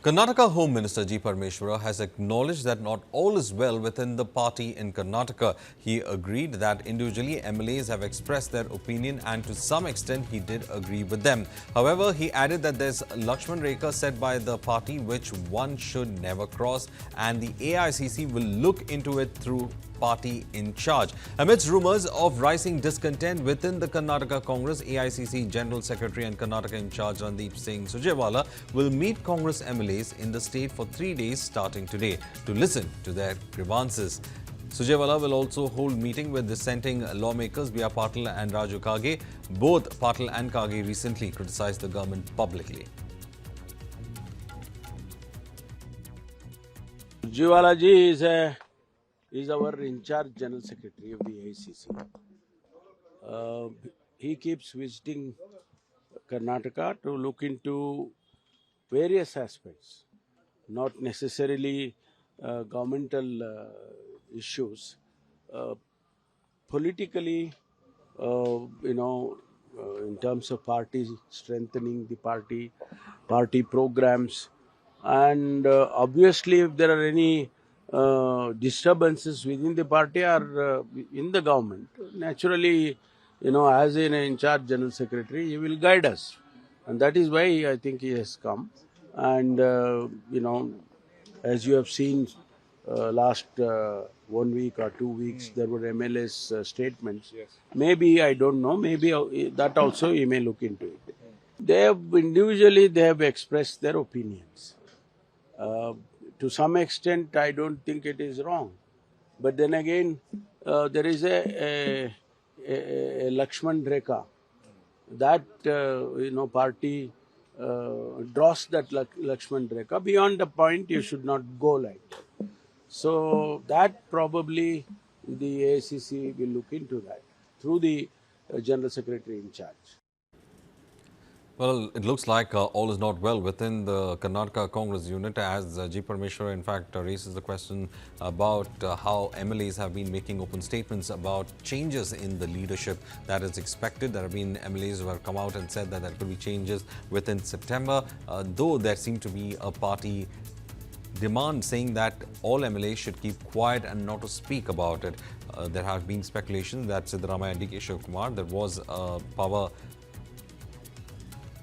Karnataka Home Minister G. Parmeshwara has acknowledged that not all is well within the party in Karnataka. He agreed that individually MLAs have expressed their opinion and to some extent he did agree with them. However, he added that there's Lakshman Rekha set by the party which one should never cross and the AICC will look into it through party in charge. Amidst rumors of rising discontent within the Karnataka Congress, AICC General Secretary and Karnataka in charge Randeep Surjewala will meet Congress MLAs in the state for 3 days starting today to listen to their grievances. Surjewala will also hold meeting with dissenting lawmakers via Patil and Raju Kharge. Both Patil and Kharge recently criticized the government publicly. Surjewala ji is our in-charge General Secretary of the AICC. He keeps visiting Karnataka to look into various aspects, not necessarily governmental issues. Politically, in terms of party, strengthening the party programs, and obviously if there are any disturbances within the party or in the government, naturally, as an in-charge General Secretary, he will guide us. And that is why I think he has come. And, as you have seen last 1 week or 2 weeks, there were MLAs statements. Yes. Maybe, I don't know, maybe that also he may look into it. They have individually, they have expressed their opinions. To some extent, I don't think it is wrong. But then again, there is a Lakshman Rekha. That, party draws that Lakshman Rekha. Beyond the point, you should not go like that. So that probably the AICC will look into that through the General Secretary in charge. Well, it looks like all is not well within the Karnataka Congress unit as G. Parmeshwara in fact raises the question about how MLAs have been making open statements about changes in the leadership that is expected. There have been MLAs who have come out and said that there could be changes within September, though there seemed to be a party demand saying that all MLAs should keep quiet and not to speak about it. There have been speculations that Siddaramaiah and DK Shivakumar, there was a power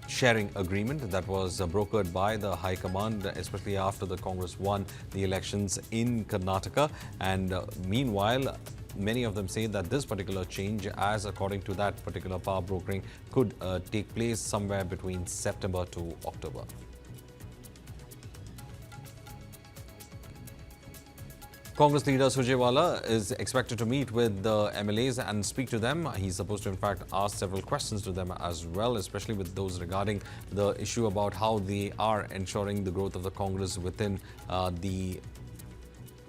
sharing agreement that was brokered by the High Command, especially after the Congress won the elections in Karnataka. And meanwhile, many of them say that this particular change, as according to that particular power brokering, could take place somewhere between September to October. Congress leader Surjewala is expected to meet with the MLAs and speak to them. He's supposed to, in fact, ask several questions to them as well, especially with those regarding the issue about how they are ensuring the growth of the Congress within the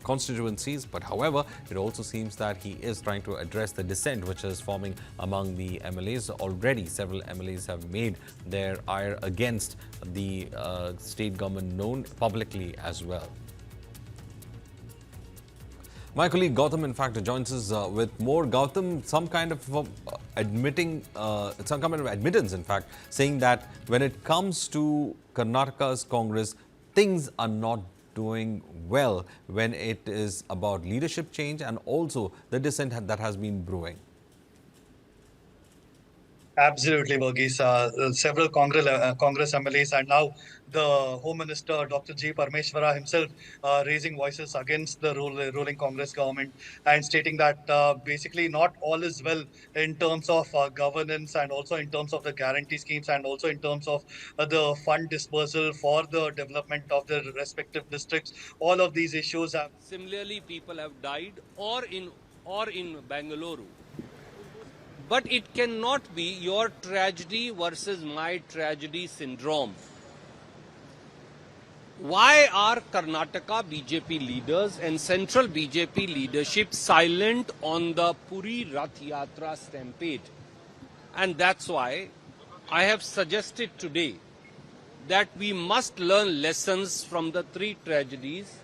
constituencies. But however, it also seems that he is trying to address the dissent which is forming among the MLAs. Already, several MLAs have made their ire against the state government known publicly as well. My colleague Gautam, in fact, joins us with more. Gautam, some kind of admittance, in fact, saying that when it comes to Karnataka's Congress, things are not doing well when it is about leadership change and also the dissent that has been brewing. Absolutely, Varghese. Several Congress MLAs and now the Home Minister, Dr. G. Parmeshwara himself, raising voices against the ruling Congress government and stating that basically not all is well in terms of governance and also in terms of the guarantee schemes and also in terms of the fund dispersal for the development of the respective districts. All of these issues have... Similarly, people have died or in Bangalore. But it cannot be your tragedy versus my tragedy syndrome. Why are Karnataka BJP leaders and central BJP leadership silent on the Puri Rath Yatra stampede? And that's why I have suggested today that we must learn lessons from the three tragedies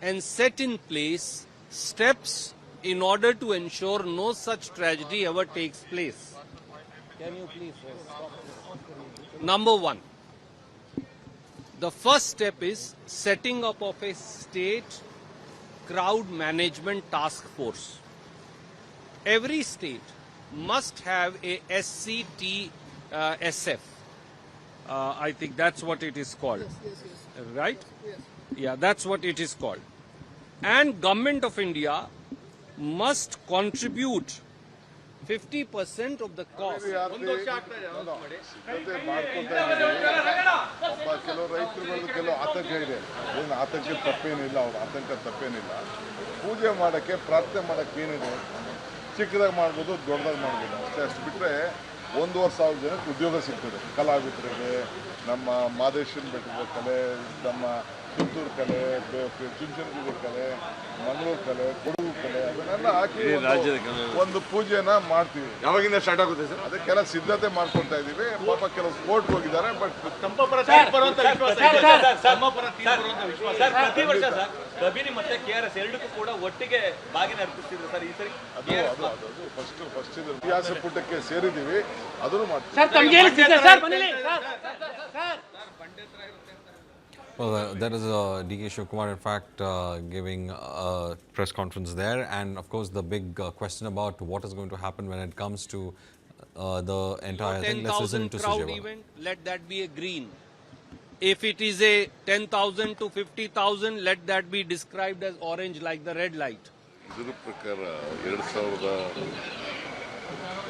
and set in place steps in order to ensure no such tragedy ever takes place. Can you please stop? Number one, The first step is setting up of a state crowd management task force. Every state must have a SCTSF. I think that's what it is called. Right? Yeah, that's what it is called. And Government of India must contribute 50% of the cost. ಸಿದ್ಧತೆ ಮಾಡ್ಕೊತಾ ಇದ್ದೀವಿ. ಕೆಲವು ರೈತರುಗಳು ಕೆಲವು ಆತಂಕ ಇದೆ. ಏನು ಆತಂಕ ತಪ್ಪೇನಿಲ್ಲ, ಅವ್ರ ಆತಂಕ ತಪ್ಪೇನಿಲ್ಲ. ಪೂಜೆ ಮಾಡೋಕ್ಕೆ ಪ್ರಾರ್ಥನೆ ಮಾಡೋಕ್ಕೆ ಏನಿದೆ, ಚಿಕ್ಕದಾಗಿ ಮಾಡ್ಬೋದು, ದೊಡ್ಡದಾಗಿ ಮಾಡ್ಬೋದು ಅಷ್ಟೇ. ಅಷ್ಟು ಬಿಟ್ಟರೆ 1,500 ಜನಕ್ಕೆ ಉದ್ಯೋಗ ಸಿಗ್ತದೆ. ಕಲಾವಿದರಿಗೆ, ನಮ್ಮ ಮಾದೇಶ್ವರನ ಬೆಟ್ಟದ ಕಲೆ, ನಮ್ಮ ಪುತ್ತೂರು ಕಲೆ, ಚುಂಚನಗಿರಿ ಕಲೆ, ಮಂಗಳೂರು ಕಲೆ, ಕೊಡಗು ಕಲೆ, ಅದನ್ನೆಲ್ಲ ಹಾಕಿ ಒಂದು ಪೂಜೆನ ಮಾಡ್ತೀವಿ. ಯಾವಾಗಿಂದ ಸ್ಟಾರ್ಟ್ ಆಗುತ್ತೆ ಸರ್? ಅದಕ್ಕೆಲ್ಲ ಸಿದ್ಧತೆ ಮಾಡ್ಕೊಳ್ತಾ ಇದ್ದೀವಿ. ಪಾಪ ಕೆಲವು ಕೋರ್ಟ್ಗೆ ಹೋಗಿದ್ದಾರೆ, ಬಟ್ ಕಬಿನಿ ಮತ್ತೆ KRS ಎರಡಕ್ಕೂ ಕೂಡ ಒಟ್ಟಿಗೆ ಬಾಗಿನ ಅರ್ಪಿಸ್ತಿದ್ರು ಸರ್. ಈ ಸರಿ ಅದು ಫಸ್ಟ್ ಇತಿಹಾಸ ಪುಟಕ್ಕೆ ಸೇರಿದ್ದೀವಿ, ಅದನ್ನು ಮಾಡ್ತೀವಿ. Well, there is DK Shivakumar, in fact, giving a press conference there. And of course, the big question about what is going to happen when it comes to the entire thing. Let's listen to crowd Surjewala. event, let that be a green. If it is a 10,000 to 50,000, let that be described as orange, like the red light. ಇದರ ಪ್ರಕಾರ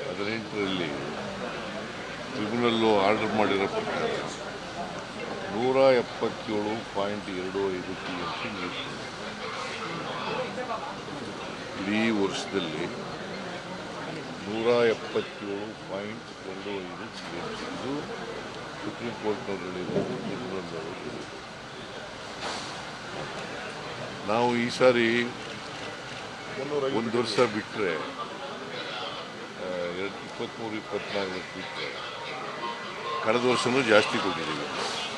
2018ರಲ್ಲಿ tribunal order ಮಾಡಿರೋ ಪ್ರಕಾರ 177.25 TMC ನೀರು ಇಡೀ ವರ್ಷದಲ್ಲಿ 177.25 TMC. ಇದು supreme ಕೋರ್ಟ್ನವ್ರು ಹೇಳಿರೋದು, ಟ್ರಿಬ್ಯುನಲ್ನವರು ಹೇಳಿರೋದು. ನಾವು ಈ ಸಾರಿ ಒಂದು ವರ್ಷ ಬಿಟ್ಟರೆ 23-24 ಬಿಟ್ಟರೆ ಕಳೆದ ವರ್ಷನೂ ಜಾಸ್ತಿ ಕೊಟ್ಟಿದ್ದೀವಿ,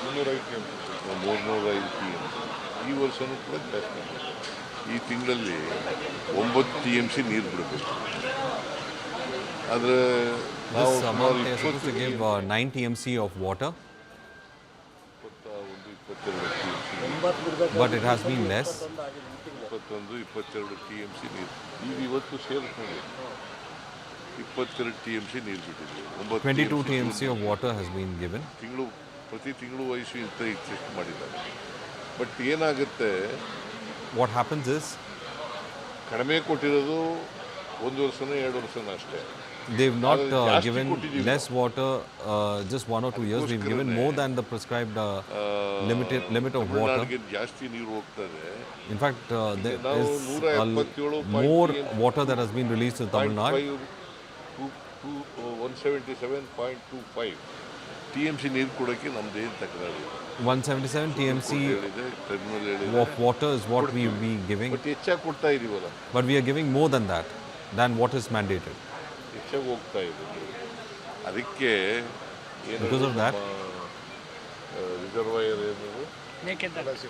305 TMC. ಈ ವರ್ಷನೂ ಕೂಡ ಜಾಸ್ತಿ. ಈ ತಿಂಗಳಲ್ಲಿ 9 TMC ನೀರು ಬಿಡಬೇಕು. ಆದರೆ ನಾವು This month they are supposed to give 9 TMC of water, 22 TMC, but it has been less. 22 TMC ನೀರು ಈಗ ಇವತ್ತು ಸೇರಿಸ್ಕೊಂಡು 22 TMC ನೀರು ಬಿಟ್ಟಿದ್ದೀವಿ. 22 TMC of water has been given. ಪ್ರತಿ ತಿಂಗಳು ವಯಸ್ಸು ಇಂಥ ಚೆಕ್ ಮಾಡಿದ್ದಾರೆ. ಬಟ್ ಏನಾಗುತ್ತೆ, What happens is ಕಡಿಮೆ ಕೊಟ್ಟಿರೋದು 1 ವರ್ಷನೋ 2 ವರ್ಷನೋ ಅಷ್ಟೇ. they've not given less water just 1 or 2 years. We've given more than the prescribed limit of water. ತಮಿಳ್ನಾಡಿಗೆ ಜಾಸ್ತಿ ನೀರು ಹೋಗ್ತದೆ. In fact, there is more water that has been released to Tamil Nadu. 177.25 TMC ನೀರು ಕೊಡೋಕ್ಕೆ ನಮ್ದು ಏನು ತಕರಾರು. 177 TMC of water is what we will be giving. But ಹೆಚ್ಚಾಗಿ ಕೊಡ್ತಾ ಇದೀವಲ್ಲ. But we are giving more than that, than what is mandated. ಹೆಚ್ಚಾಗಿ ಹೋಗ್ತಾ ಇದೆ. ಅದಕ್ಕೆ Because of that, ರಿಸರ್ವಾಯರ್ ಏನದು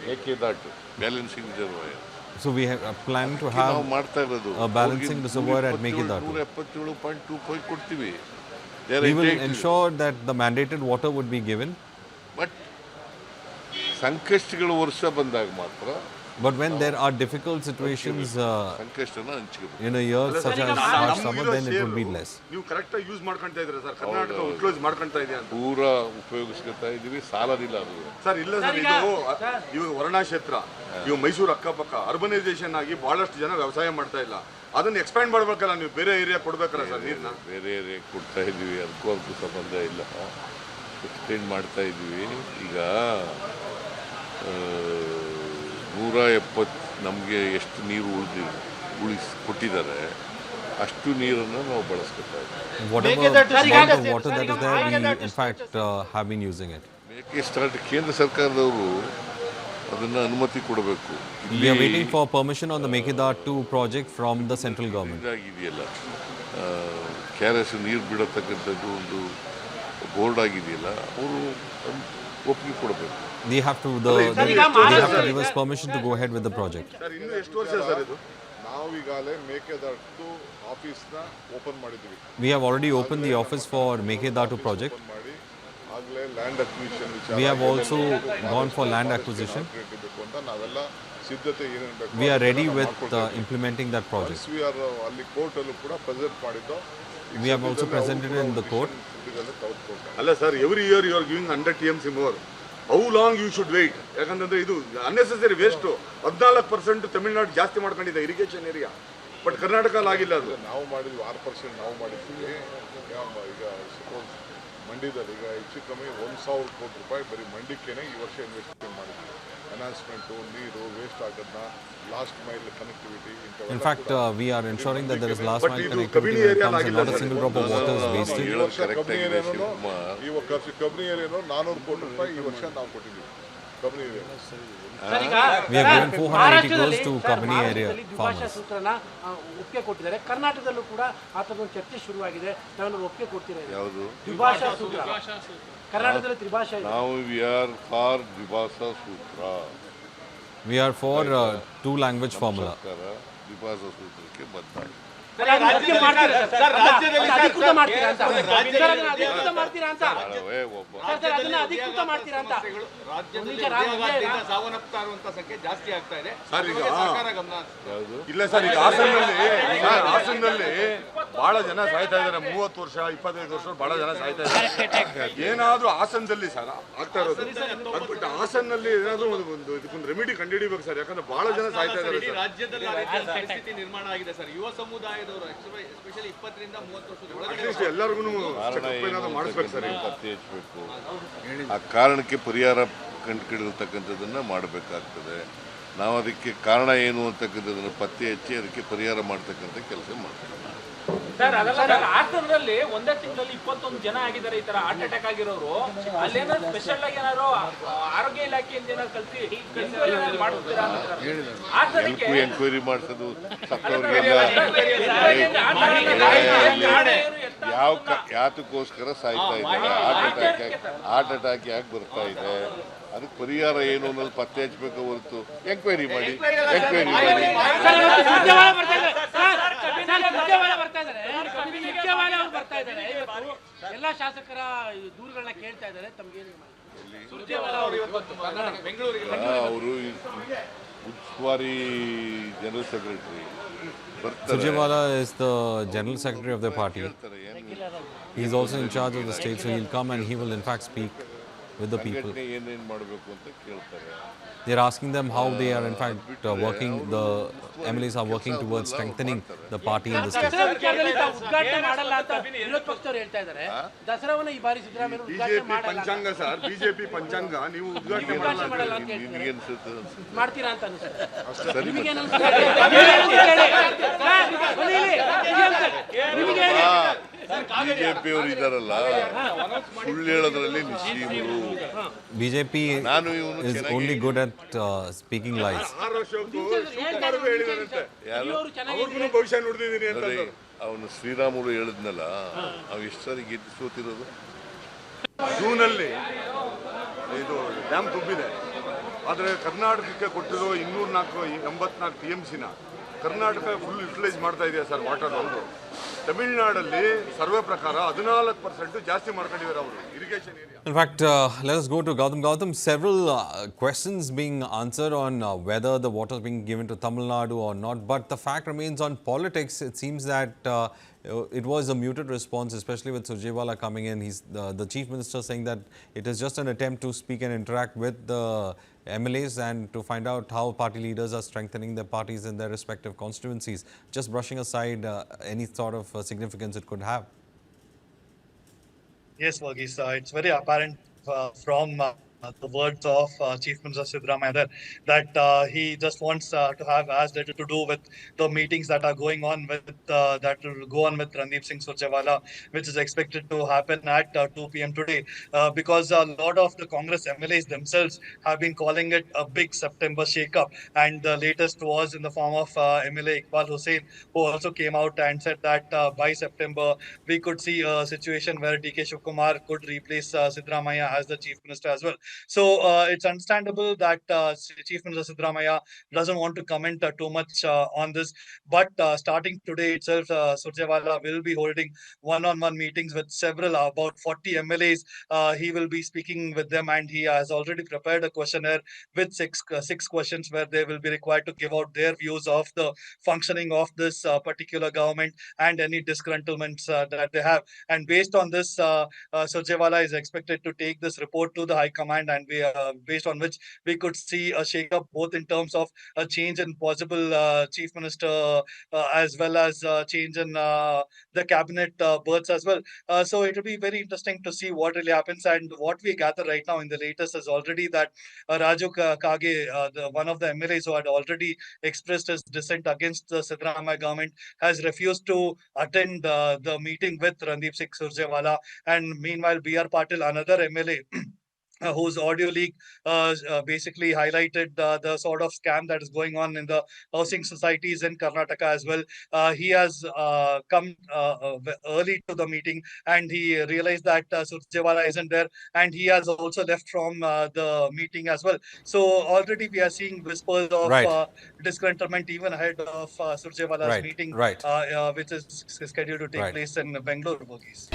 Mekedatu balancing reservoir. so we have planning to ನಾವು have ಮಾಡ್ತಾ ಇರೋದು a balancing reservoir at Mekedatu. 177.25 ಕೊಡ್ತೀವಿ. We will ensure that the mandated water would be given. But ಸಂಕಷ್ಟಗಳ ವರ್ಷ ಬಂದಾಗ ಮಾತ್ರ, But when there are difficult situations ಸಂಕಷ್ಟನ ಹಂಚ್ಕೋಬೇಕು. in a year such as harsh summer, then it would be less. ನೀವು ಕರೆಕ್ಟಾಗಿ use ಮಾಡ್ಕೊಂತಾ ಇದ್ದೀರಾ sir? Karnataka utilise ಮಾಡ್ಕೊಂತಾ ಇದೆಯಾ ಅಂತ ಪೂರಾ ಉಪಯೋಗಿಸ್ಕೊತಾ ಇದೀವಿ. ಸಾಲದಿಲ್ಲ ಅದು. ಸರ್. ಇಲ್ಲ ಸರ್, ಇದು ಇವಾಗ ವರ್ಣಾ ಕ್ಷೇತ್ರ, ಇವಾಗ ಮೈಸೂರು ಅಕ್ಕಪಕ್ಕ ಅರ್ಬನೈಸೇಷನ್ ಆಗಿ ಬಹಳಷ್ಟು ಜನ ವ್ಯವಸಾಯ ಮಾಡ್ತಾ ಇಲ್ಲ. ಅದನ್ನ ಎಕ್ಸ್ಪ್ಯಾಂಡ್ ಮಾಡ್ಬೇಕಲ್ಲ, ನೀವು ಬೇರೆ ಏರಿಯಾ ಕೊಡ್ಬೇಕಲ್ಲ ಸರ್ ನೀರನ್ನ? ಬೇರೆ ಏರಿಯಾ ಕೊಡ್ತಾ ಇದ್ದೀವಿ, ಅದಕ್ಕೂ ಸಂಬಂಧ ಇಲ್ಲ. ಎಕ್ಸ್ಟೆಂಡ್ ಮಾಡ್ತಾ ಇದ್ದೀವಿ. ಈಗ 170 ನಮಗೆ ಎಷ್ಟು ನೀರು ಕೊಟ್ಟಿದ್ದಾರೆ ಅಷ್ಟು ನೀರನ್ನು ನಾವು ಬಳಸ್ಕೊತಾ ಇದ್ದೀವಿ. Whatever amount of water that is there, we in fact have been using it. ಮೇಕೆ ಸ್ಟಾರ್ಟ್ ಕೇಂದ್ರ ಸರ್ಕಾರದವರು ಅದನ್ನು ಅನುಮತಿ ಕೊಡಬೇಕು. We are waiting for permission on the Mekedatu project from the central government. ಇದಾಗಿದೆಯಲ್ಲ, KRS ನೀರು ಬಿಡತಕ್ಕಂಥದ್ದು ಒಂದು ಬೋರ್ಡ್ ಆಗಿದೆಯಲ್ಲ, ಅವರು ಒಪ್ಪಿಗೆ ಕೊಡಬೇಕು. They have to give us permission to go ahead with the project. Sir, ಇನ್ನು ಎಷ್ಟು ವರ್ಷ ಸರ್ ಇದು? ನಾವು ಈಗಾಗಲೇ ಮೇಕೆದಾಟು ಆಫೀಸ್ನ ಓಪನ್ ಮಾಡಿದ್ದೀವಿ. We have already opened the office for Mekedatu project. ಮಾಡಿ ಆ ಆಗಲೇ ಲ್ಯಾಂಡ್ ಅಕ್ವಿಸಿಷನ್ ವಿಚಾರ We have also gone for land acquisition. ಬೇಕು ಅಂತ ನಾವೆಲ್ಲ ಸಿದ್ಧತೆ ಏನೇನು ಬೇಕು We are ready with implementing that project. We are ಅಲ್ಲಿ ಕೋರ್ಟಲ್ಲೂ ಕೂಡ ಪ್ರೆಸೆಂಟ್ ಮಾಡಿದ್ದು. We have also presented it in the court. ಅಲ್ಲ sir, every year you are giving 100 TMC more. How long you should wait? ಯಾಕಂತಂದ್ರೆ ಇದು unnecessary waste. 14% Tamil Nadu ಜಾಸ್ತಿ ಮಾಡ್ಕೊಂಡಿದೆ irrigation area, but ಕರ್ನಾಟಕದಲ್ಲಿ ಆಗಿಲ್ಲ. ಅದು ನಾವು ಮಾಡಿದ್ವಿ 6% ನಾವು ಮಾಡಿದ್ವಿ. ಈಗ ಸಪೋಸ್ ಮಂಡ್ಯದಲ್ಲಿ ಈಗ ಹೆಚ್ಚು ಕಮ್ಮಿ 1,000 ಕೋಟಿ ರೂಪಾಯಿ ಬರೀ ಮಂಡ್ಯಕ್ಕೇನೆ ಈ ವರ್ಷ ಇನ್ವೆಸ್ಟ್ಮೆಂಟ್ ಮಾಡಿದ್ವಿ. ಎನ್ಹಾನ್ಸ್ಮೆಂಟು, ನೀರು ವೇಸ್ಟ್ ಆಗೋದನ್ನ, last mile connectivity. In fact, we are ensuring that there is last mile connectivity when it comes and not a single drop of water is wasted. ಈ ವರ್ಷ ಕಬ್ನಿ ಏರಿಯಾನು 400 ಕೋಟಿ ರೂಪಾಯಿ ಈ ವರ್ಷ ನಾವು ಕೊಟ್ಟಿದ್ದೀವಿ Kabini area. We have given 480 crores to Kabini area farmers. ಸೂತ್ರನ ಒಪ್ಪಿಗೆ ಕೊಟ್ಟಿದ್ದಾರೆ. ಕರ್ನಾಟಕದಲ್ಲೂ ಕೂಡ ಆ ಥರದೊಂದು ಚರ್ಚೆ ಶುರುವಾಗಿದೆ. ನಾವು ಒಪ್ಪಿಗೆ ಕೊಡ್ತೀರಾ? ಯಾವುದು ದ್ವಿಭಾಷಾ ಸೂತ್ರ? ಕರ್ನಾಟಕದಲ್ಲಿ ತ್ರಿಭಾಷಾ ಇದೆ. ನಾವು ವಿ ಆರ್ ಫಾರ್ ದ್ವಿಭಾಷಾ ಸೂತ್ರ. We are for two language formula. ದ್ವಿಭಾಷಾ ಸೂತ್ರಕ್ಕೆ ಬದ್ಧ. ಅಧಿಕೃತ ಮಾಡ್ತೀರಾ ಅಂತ? ಅಧಿಕೃತ ಮಾಡ್ತೀರಾ ಅಂತ? ಅಧಿಕೃತ ಮಾಡ್ತೀರಾ ಅಂತ? ಸಾವನ್ನಪ್ತಾ ಸಂಖ್ಯೆ ಜಾಸ್ತಿ ಆಗ್ತಾ ಇದೆ. ಇಲ್ಲ ಸರ್, ಈಗ ಹಾಸನದಲ್ಲಿ ಬಹಳ ಜನ ಸಾಯ್ತಾ ಇದ್ದಾರೆ. 30 ವರ್ಷ 25 ವರ್ಷ ಬಹಳ ಜನ ಸಾಯ್ತಾ ಇದ್ದಾರೆ. ಏನಾದ್ರೂ ಹಾಸನದಲ್ಲಿ ಸರ್ ಆಗ್ತಾ ಇರೋದು, ಅದ್ಬಿಟ್ಟು ಹಾಸನಲ್ಲಿ ಏನಾದ್ರೂ ಒಂದು ಇದಕ್ಕೊಂದು ರೆಮಿಡಿ ಕಂಡುಹಿಡಿಬೇಕು ಸರ್. ಯಾಕಂದ್ರೆ ಬಹಳ ಜನ ಸಾಯ್ತಾ ಇದ್ದಾರೆ. ರಾಜ್ಯದಲ್ಲಿ ಪರಿಸ್ಥಿತಿ ನಿರ್ಮಾಣ ಆಗಿದೆ ಸರ್. ಯುವ ಸಮುದಾಯದವರು ಎಸ್ಪೆಷಲಿ 20 ರಿಂದ 30 ವರ್ಷದ ಒಳಗಡೆ ಎಲ್ಲರಿಗೂ ಮಾಡಿಸ್ಬೇಕು ಸರ್, ಪತ್ತೆ ಹಚ್ಚಬೇಕು. ಆ ಕಾರಣಕ್ಕೆ ಪರಿಹಾರ ಕಂಡುಹಿಡಿದಿರ್ತಕ್ಕಂಥದ್ದನ್ನು ಮಾಡಬೇಕಾಗ್ತದೆ. ನಾವು ಅದಕ್ಕೆ ಕಾರಣ ಏನು ಅಂತಕ್ಕಂಥದ್ದನ್ನು ಪತ್ತೆ ಹಚ್ಚಿ ಅದಕ್ಕೆ ಪರಿಹಾರ ಮಾಡ್ತಕ್ಕಂಥ ಕೆಲಸ ಮಾಡ್ತೀವಿ. ಹಾಸನದಲ್ಲಿ ಒಂದೇ ತಿಂಗಳಲ್ಲಿ 21 ಜನ ಆಗಿದ್ದಾರೆ ಈ ತರ ಹಾರ್ಟ್ ಅಟ್ಯಾಕ್ ಆಗಿರೋರು. ಅಲ್ಲೇನಾದ್ರು ಸ್ಪೆಷಲ್ ಆಗಿ ಏನಾದ್ರು ಆರೋಗ್ಯ ಇಲಾಖೆಯಿಂದ ಏನಾದ್ರು ಕಲ್ಸಿ ಎಂಕ್ವೈರಿ ಮಾಡಿಸೋದು, ಸತ್ತವ್ರಿಗೆಲ್ಲ ಯಾತಕ್ಕೋಸ್ಕರ ಸಾಯ್ತಾ ಇದ್ದಾರೆ, ಹಾರ್ಟ್ ಅಟ್ಯಾಕ್ ಯಾಕೆ ಬರ್ತಾ ಇದೆ, ಅದಕ್ಕೆ ಪರಿಹಾರ ಏನು ಅನ್ನೋದು ಪತ್ತೆ ಹಚ್ಚಬೇಕು ಹೊರತು ಎಂಕ್ವೈರಿ ಮಾಡಿ ಎಲ್ಲ ಶಾಸಕರ ದೂರುಗಳನ್ನ ಕೇಳ್ತಾ ಇದ್ದಾರೆ. ತಮ್ಗೇನು ಅವರು ಉಸ್ತುವಾರಿ general secretary Surjewala is the general secretary of the party. He is also in charge of the state, so he'll come and he will in fact speak with the people. ಏನೇನು ಮಾಡಬೇಕು ಅಂತ ಕೇಳ್ತಾರೆ. They are asking them how they are in fact working, the MLAs are working towards strengthening the party in the state. ಉದ್ಘಾಟನೆ ಮಾಡಲ್ಲ ಅಂತ ವಿರೋಧ ಪಕ್ಷದವರು ಹೇಳ್ತಾ ಇದ್ದಾರೆ. ದಸರಾವನ್ನ ಈ ಬಾರಿ ಸಿದ್ದರಾಮಯ್ಯ ಉದ್ಘಾಟನೆ ಮಾಡಲ್ಲ. ಪಂಚಾಂಗ ಸರ್, ಬಿಜೆಪಿ ಪಂಚಾಂಗ ನೀವು ಉದ್ಘಾಟನೆ ಮಾಡಲ್ಲ ಅಂತ ಹೇಳ್ತಾರೆ. ಅನ್ಸುತ್ತೆ ಮಾಡ್ತೀರಾ ಅಂತ ಅನ್ಸುತ್ತೆ. ಬಿಜೆಪಿ ಅವರು ಇದಾರಲ್ಲ, ಸುಳ್ಳು ಹೇಳೋದ್ರಲ್ಲಿ ನಿಶ್ಚೀಮರು. BJP is only good at speaking lies. 6 ವರ್ಷಕ್ಕೂ ಶಿವಕುಮಾರ್ ಹೇಳಿದಾರಂತೆ, ಅವ್ರಿಗೂ ಭವಿಷ್ಯ ನುಡಿದಿದ್ದೀನಿ ಅಂತ. ಅವನು ಶ್ರೀರಾಮುಲು ಹೇಳಿದ್ನಲ್ಲ, ಅವು ಎಷ್ಟು ಸಾರಿ ಗೆದ್ದು ಸೋತಿರೋದು. ಜೂನಲ್ಲಿ ಇದು ಡ್ಯಾಮ್ ತುಂಬಿದೆ, ಆದರೆ ಕರ್ನಾಟಕಕ್ಕೆ ಕೊಟ್ಟಿರೋ 284 TMCನ ಕರ್ನಾಟಕ ಫುಲ್ ಯುಟಿಲೈಸ್ ಮಾಡ್ತಾ ಇದೆಯಾ ಸರ್ ವಾಟರ್. ಅವರು ತಮಿಳುನಾಡಲ್ಲಿ ಸರ್ವೆ ಪ್ರಕಾರ 14% ಜಾಸ್ತಿ ಮಾಡ್ಕೊಂಡಿದ್ದಾರೆ ಅವರು irrigation area. In fact, let us go to Gautam. Gautam, several questions being answered on whether the water is being given to Tamil Nadu or not. But the fact remains on politics. It seems that it was a muted response, especially with Surjewala coming in. He's the Chief Minister saying that it is just an attempt to speak and interact with the MLAs and to find out how party leaders are strengthening their parties in their respective constituencies, just brushing aside any sort of significance it could have. Yes, Varghese, it's very apparent from the words of Chief Minister Siddaramaiah that he just wants to have as little to do with the meetings that are going on with that will go on with Randeep Surjewala, which is expected to happen at 2 p.m. today, because a lot of the Congress MLAs themselves have been calling it a big September shake-up, and the latest was in the form of MLA Iqbal Hussain, who also came out and said that by September we could see a situation where DK Shivakumar could replace Siddaramaiah as the Chief Minister as well. So it's understandable that Chief Minister Siddaramaiah doesn't want to comment too much on this. But starting today itself, Surjewala will be holding one-on-one meetings with several, about 40 MLAs. He will be speaking with them, and he has already prepared a questionnaire with six questions where they will be required to give out their views of the functioning of this particular government and any disgruntlements that they have. And based on this, Surjewala is expected to take this report to the High Command, and based on which we could see a shake-up both in terms of a change in possible Chief Minister as well as change in the cabinet berths as well. So it will be very interesting to see what really happens. And what we gather right now in the latest is already that Raju Kage, one of the MLAs who had already expressed his dissent against the Siddaramaiah government, has refused to attend the meeting with Randeep Surjewala. And meanwhile, B.R. Patil, another MLA, whose audio leak basically highlighted the sort of scam that is going on in the housing societies in Karnataka as well. He has come early to the meeting, and he realized that Surjewala isn't there, and he has also left from the meeting as well. So already we are seeing whispers of Right. disgruntlement even ahead of Surjewala's Right. meeting, Right. which is scheduled to take Right. place in Bangalore, Bogies.